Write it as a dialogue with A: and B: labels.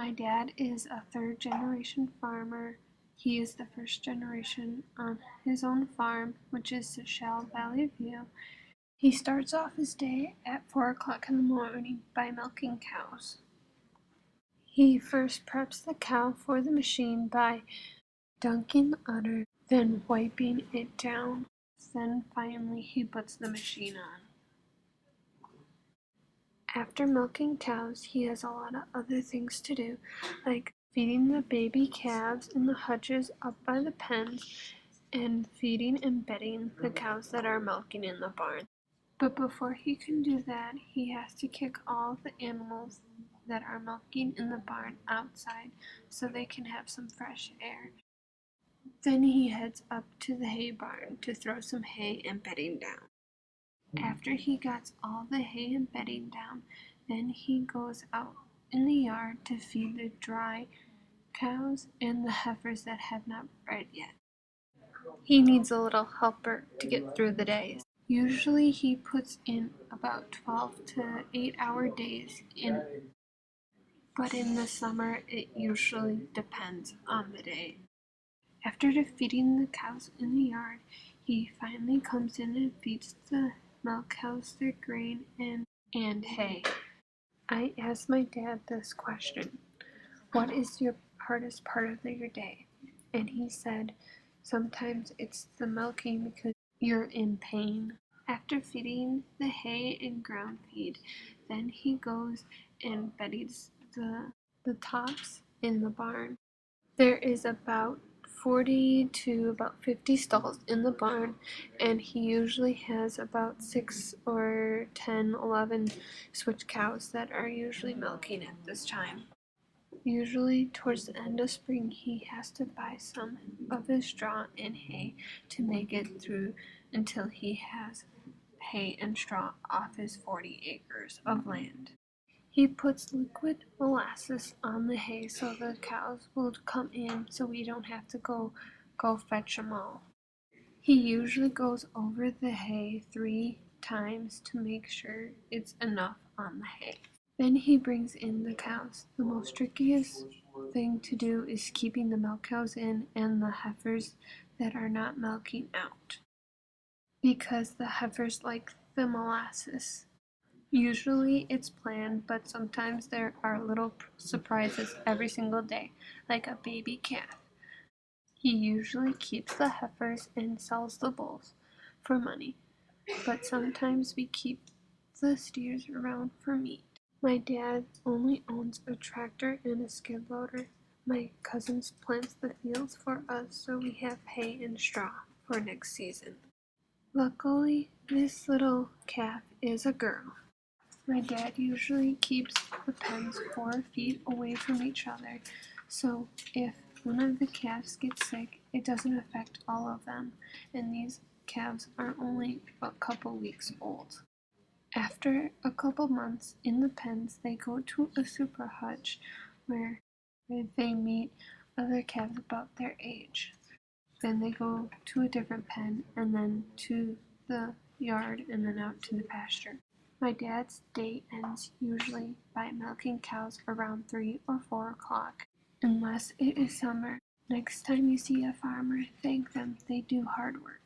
A: My dad is a third-generation farmer. He is the first generation on his own farm, which is Sechelle Valley View. He starts off his day at 4 o'clock in the morning by milking cows. He first preps the cow for the machine by dunking the udder, then wiping it down. Then finally he puts the machine on. After milking cows, he has a lot of other things to do, like feeding the baby calves in the hutches up by the pens and feeding and bedding the cows that are milking in the barn. But before he can do that, he has to kick all the animals that are milking in the barn outside so they can have some fresh air. Then he heads up to the hay barn to throw some hay and bedding down. After he gets all the hay and bedding down, then he goes out in the yard to feed the dry cows and the heifers that have not bred yet. He needs a little helper to get through the days. Usually he puts in about 12 to 8-hour days but in the summer it usually depends on the day. After defeating the cows in the yard, he finally comes in and feeds the milk cows their grain and hay. I asked my dad this question: what is your hardest part of your day? And he said, sometimes it's the milking because you're in pain. After feeding the hay and ground feed, then he goes and beddings the tops in the barn. There is about 40 to about 50 stalls in the barn, and he usually has about 6 or 10, 11 switch cows that are usually milking at this time. Usually towards the end of spring he has to buy some of his straw and hay to make it through until he has hay and straw off his 40 acres of land. He puts liquid molasses on the hay so the cows will come in so we don't have to go fetch them all. He usually goes over the hay 3 times to make sure it's enough on the hay. Then he brings in the cows. The most trickiest thing to do is keeping the milk cows in and the heifers that are not milking out, because the heifers like the molasses. Usually it's planned, but sometimes there are little surprises every single day, like a baby calf. He usually keeps the heifers and sells the bulls for money, but sometimes we keep the steers around for meat. My dad only owns a tractor and a skid loader. My cousins plant the fields for us so we have hay and straw for next season. Luckily, this little calf is a girl. My dad usually keeps the pens 4 feet away from each other, so if one of the calves gets sick, it doesn't affect all of them, and these calves are only a couple weeks old. After a couple months in the pens, they go to a super hutch where they meet other calves about their age. Then they go to a different pen, and then to the yard, and then out to the pasture. My dad's day ends usually by milking cows around 3 or 4 o'clock. Unless it is summer. Next time you see a farmer, thank them. They do hard work.